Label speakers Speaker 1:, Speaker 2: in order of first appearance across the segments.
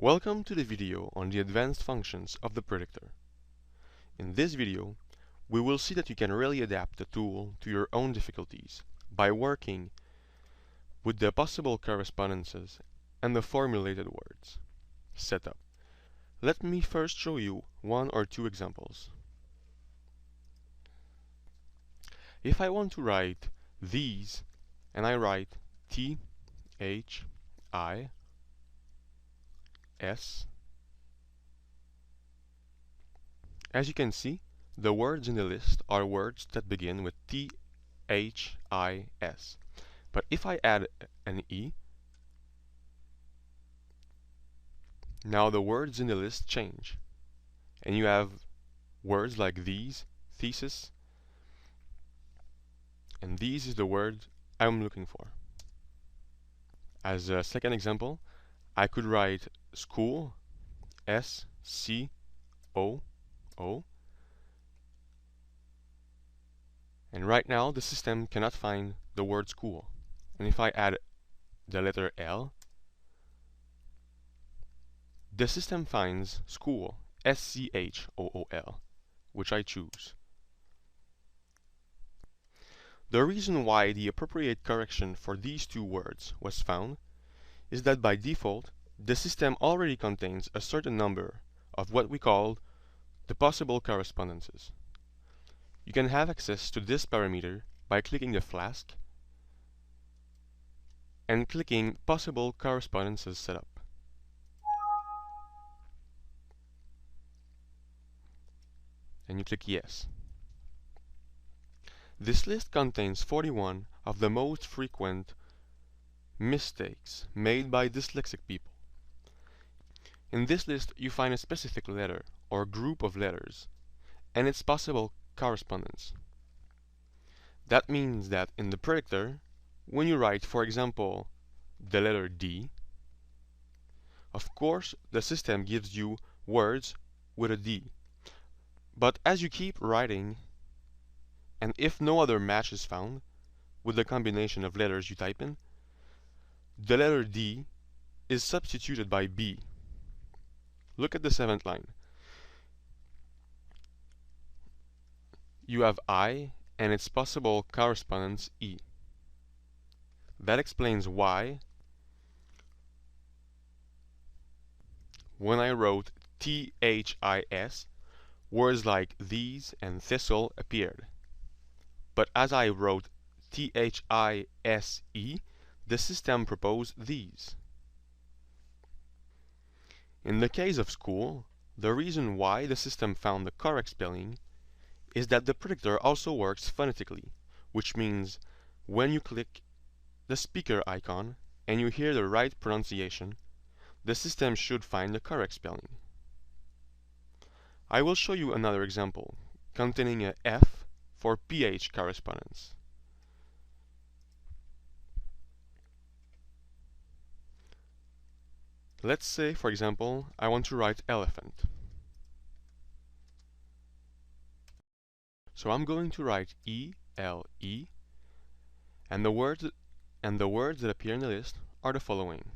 Speaker 1: Welcome to the video on the advanced functions of the predictor. In this video, we will see that you can really adapt the tool to your own difficulties by working with the possible correspondences and the formulated words. Setup. Let me first show you one or two examples. If I want to write these, and I write T, H, I, S. As you can see, the words in the list are words that begin with T, H, I, S. But if I add an E, now the words in the list change. And you have words like these, thesis, and these is the word I'm looking for. As a second example, I could write school, S-C-O-O, and right now the system cannot find the word school. And if I add the letter L, the system finds school, S-C-H-O-O-L, which I choose. The reason why the appropriate correction for these two words was found is that by default, the system already contains a certain number of what we call the possible correspondences. You can have access to this parameter by clicking the flask and clicking Possible Correspondences Setup. And you click Yes. This list contains 41 of the most frequent mistakes made by dyslexic people. In this list, you find a specific letter or group of letters and its possible correspondence. That means that in the predictor, when you write, for example, the letter D, of course the system gives you words with a D. But as you keep writing, and if no other match is found with the combination of letters you type in, the letter D is substituted by B. Look at the seventh line. You have I and its possible correspondence E. That explains why when I wrote T-H-I-S, words like these and thistle appeared. But as I wrote T-H-I-S-E, the system proposed these. In the case of school, the reason why the system found the correct spelling is that the predictor also works phonetically, which means when you click the speaker icon and you hear the right pronunciation, the system should find the correct spelling. I will show you another example containing a F for PH correspondence. Let's say, for example, I want to write elephant. So I'm going to write E-L-E, and the words that appear in the list are the following.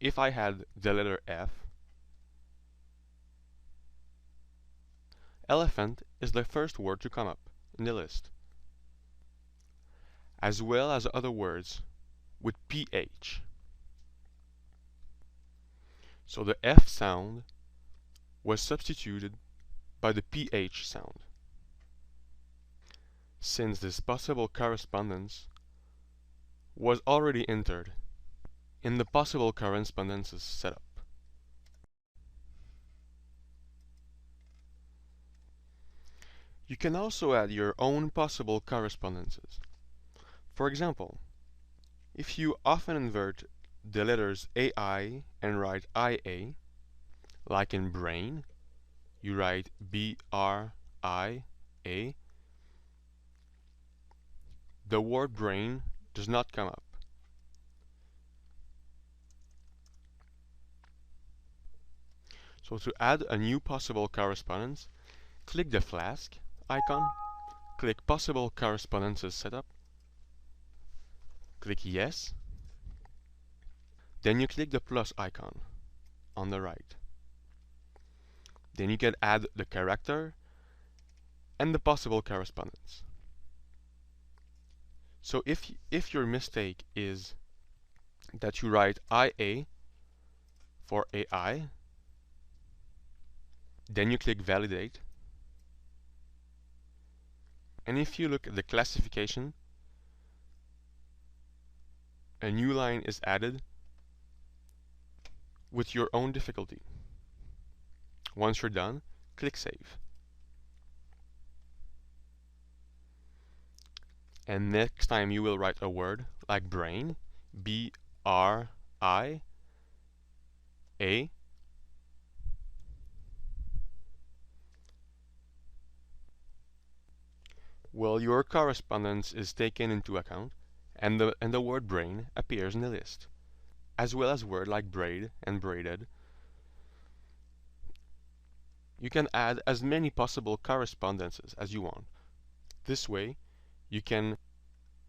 Speaker 1: If I had the letter F, elephant is the first word to come up in the list, as well as other words with PH. So the F sound was substituted by the PH sound. Since this possible correspondence was already entered in the possible correspondences setup. You can also add your own possible correspondences. For example, if you often invert the letters AI and write IA, like in brain, you write B-R-I-A, the word brain does not come up. So to add a new possible correspondence, click the flask icon, click Possible Correspondences Setup, click Yes. Then you click the plus icon on the right. Then you can add the character and the possible correspondence. So if your mistake is that you write IA for AI, then you click validate. And if you look at the classification, a new line is added with your own difficulty. Once you're done, click save. And next time you will write a word like brain, B-R-I-A, well, your correspondence is taken into account, and the word brain appears in the list, as well as words like braid and braided. You can add as many possible correspondences as you want. This way, you can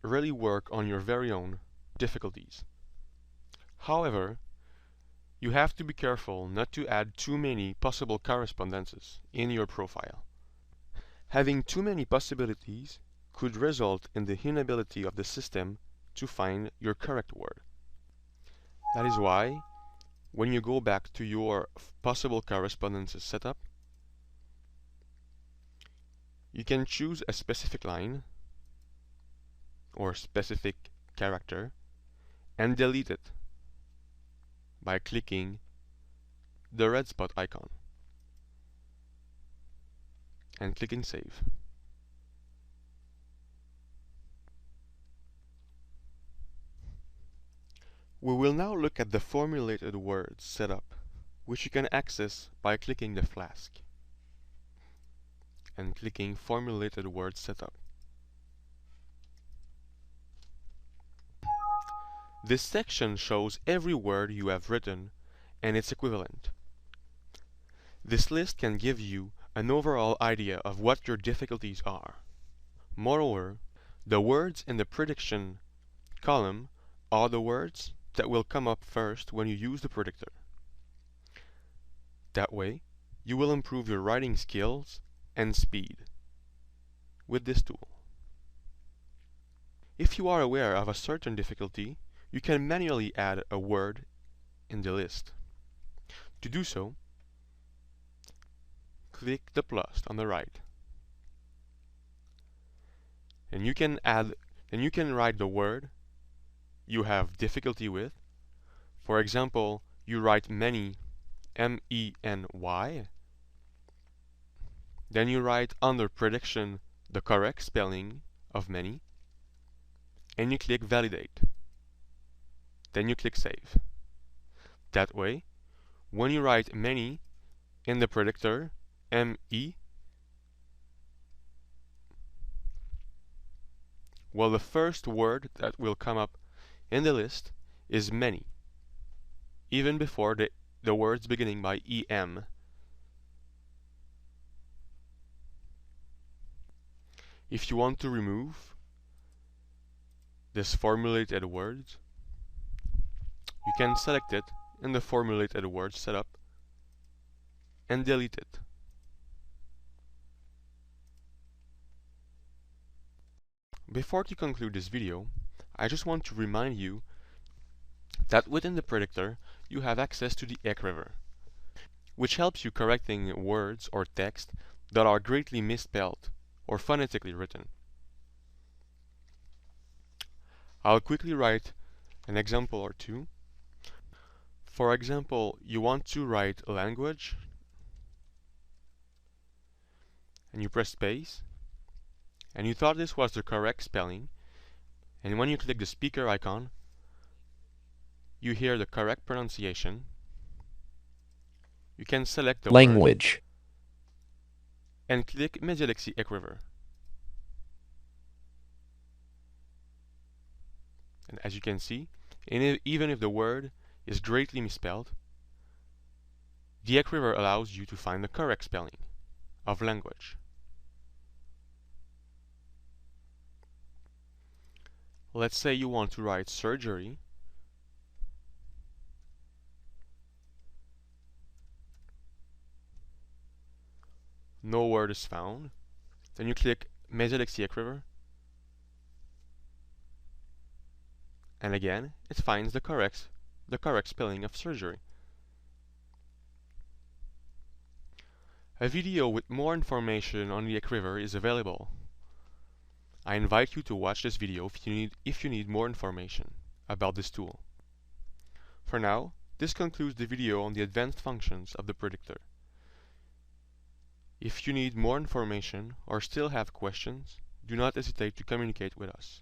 Speaker 1: really work on your very own difficulties. However, you have to be careful not to add too many possible correspondences in your profile. Having too many possibilities could result in the inability of the system to find your correct word. That is why, when you go back to your possible correspondences setup, you can choose a specific line or specific character and delete it by clicking the red spot icon and clicking save. We will now look at the formulated words setup, which you can access by clicking the flask and clicking formulated word setup. This section shows every word you have written and its equivalent. This list can give you an overall idea of what your difficulties are. Moreover, the words in the prediction column are the words that will come up first when you use the predictor. That way, you will improve your writing skills and speed with this tool. If you are aware of a certain difficulty, you can manually add a word in the list. To do so, click the plus on the right. And you can write the word you have difficulty with. For example, you write many, M-E-N-Y. Then you write under prediction the correct spelling of many, and you click validate. Then you click save. That way, when you write many in the predictor, M-E, well, the first word that will come up in the list is many, even before the words beginning by EM. If you want to remove this formulated words, you can select it in the formulated words setup and delete it. Before to conclude this video, I just want to remind you that within the predictor you have access to the ecriver, which helps you correcting words or text that are greatly misspelled or phonetically written. I'll quickly write an example or two. For example, you want to write language, and you press space, and you thought this was the correct spelling, and when you click the speaker icon, you hear the correct pronunciation. You can select the
Speaker 2: language
Speaker 1: word and click Medialexie Ecriver. And as you can see, even if the word is greatly misspelled, the ecriver allows you to find the correct spelling of language. Let's say you want to write surgery, no word is found. Then you click Mais Alexiac River, and again it finds the correct spelling of surgery. A video with more information on the Eck River is available. I invite you to watch this video if you need more information about this tool. For now, this concludes the video on the advanced functions of the Predictor. If you need more information or still have questions, do not hesitate to communicate with us.